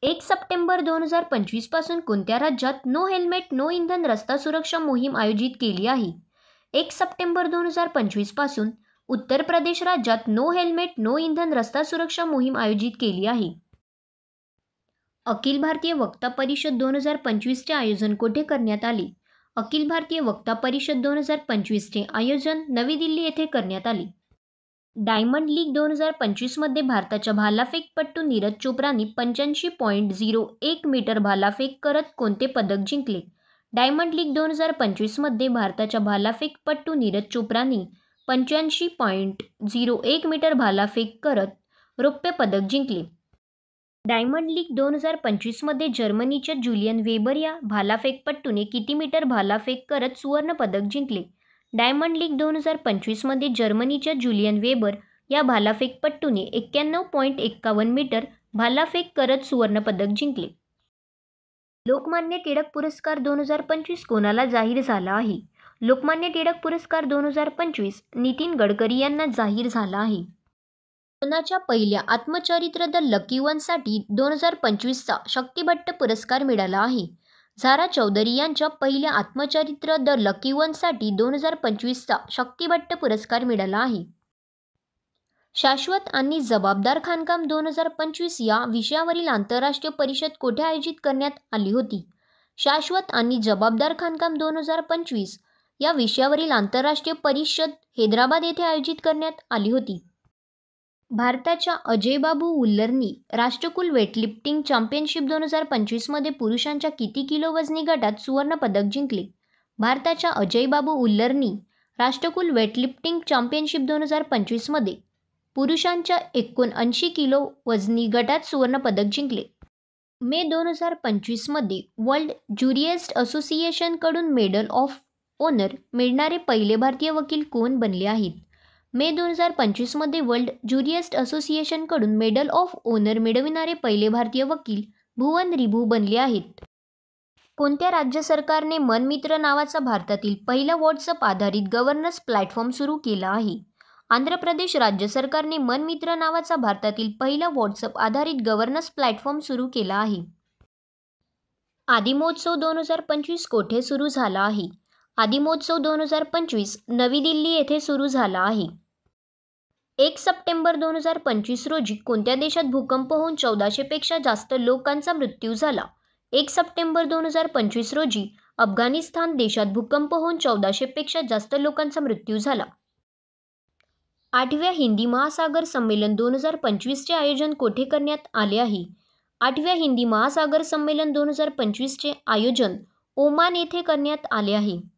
1 September 2025 पासून कोणत्या राज्यात नो हेल्मेट नो इंधन रस्ता सुरक्षा मोहीम आयोजित केली आहे? 1 सप्टेंबर 2025 पासून उत्तर प्रदेश राज्यात नो हेल्मेट नो इंधन रस्ता सुरक्षा मोहीम आयोजित केली आहे. अखिल भारतीय वक्ता परिषद 2025चे आयोजन कोठे करण्यात आले? अखिल भारतीय वक्ता परिषद 2025चे आयोजन नवी दिल्ली येथे करण्यात आले. डायमंड लीग 2025 मध्ये भारताच्या भालाफेकपटू नीरज चोप्राने 85.01 मीटर भालाफेक करत कोणते पदक जिंकले? डायमंड लीग 2025 मध्ये भारताच्या भालाफेकपटू नीरज चोप्राने 85.01 मीटर भालाफेक करत रौप्य पदक जिंकले. डायमंड लीग 2025 मध्ये जर्मनीच्या ज्युलियन वेबर या भालाफेकपटूने किती मीटर भालाफेक करत सुवर्ण पदक जिंकले? डायमंड लीग 2025 मध्ये जर्मनीच्या ज्युलियन वेबर या भालाफेकपटूने 91.51 मीटर भालाफेक करत सुवर्ण पदक जिंकले. लोकमान्य टिळक पुरस्कार 2025 कोणाला जाहीर झाला आहे? लोकमान्य टिळक पुरस्कार 2025 नितीन गडकरी यांना जाहीर झाला आहे. कोणाच्या पहिल्या आत्मचरित्र द लकी वनसाठी 2025चा शक्तिभट्ट पुरस्कार मिळाला आहे? झारा चौधरी यांच्या पहिल्या आत्मचरित्र द लकी वनसाठी 2025चा शक्तिभट्ट पुरस्कार मिळाला आहे. शाश्वत आणि जबाबदार खाणकाम 2025 या विषयावरील आंतरराष्ट्रीय परिषद कोठे आयोजित करण्यात आली होती? शाश्वत आणि जबाबदार खाणकाम 2025 या विषयावरील आंतरराष्ट्रीय परिषद हैदराबाद येथे आयोजित करण्यात आली होती. भारताच्या अजय बाबू उल्लरनी राष्ट्रकुल वेटलिफ्टिंग चॅम्पियनशिप 2025 मध्ये पुरुषांच्या किती किलो वजनी गटात सुवर्ण पदक जिंकले? भारताच्या अजय बाबू उल्लरनी राष्ट्रकुल वेटलिफ्टिंग चॅम्पियनशिप 2025 मध्ये पुरुषांच्या 79 किलो वजनी गटात सुवर्ण पदक जिंकले. मे 2025 मध्ये वर्ल्ड ज्युरिस्ट असोसिएशनकडून मेडल ऑफ ऑनर मिळणारे पहिले भारतीय वकील कोण बनले आहेत? मे 2025 मध्ये वर्ल्ड ज्युरिस्ट असोसिएशनकडून मेडल ऑफ ऑनर मिळविणारे पहिले भारतीय वकील भुवन रिभू बनले आहेत. कोणत्या राज्य सरकारने मनमित्र नावाचा भारतातील पहिला व्हॉट्सअप आधारित गव्हर्नन्स प्लॅटफॉर्म सुरू केला आहे? आंध्र प्रदेश राज्य सरकारने मनमित्र नावाचा भारतातील पहिला व्हॉट्सअप आधारित गव्हर्नन्स प्लॅटफॉर्म सुरू केला आहे. आदी महोत्सव 2025 कोठे सुरू झाला आहे? आदी महोत्सव 2025 नवी दिल्ली येथे सुरू झाला आहे. 1 सप्टेंबर 2025 रोजी कोणत्या देशात भूकंप होऊन 1400 पेक्षा जास्त लोकांचा मृत्यू झाला? 1 सप्टेंबर 2025 रोजी अफगाणिस्तान देशात भूकंप होऊन 1400 पेक्षा जास्त लोकांचा मृत्यू झाला. 8व्या हिंदी महासागर संमेलन 2025चे आयोजन कोठे करण्यात आले आहे? 8व्या हिंदी महासागर संमेलन 2025चे आयोजन ओमान येथे करण्यात आले आहे.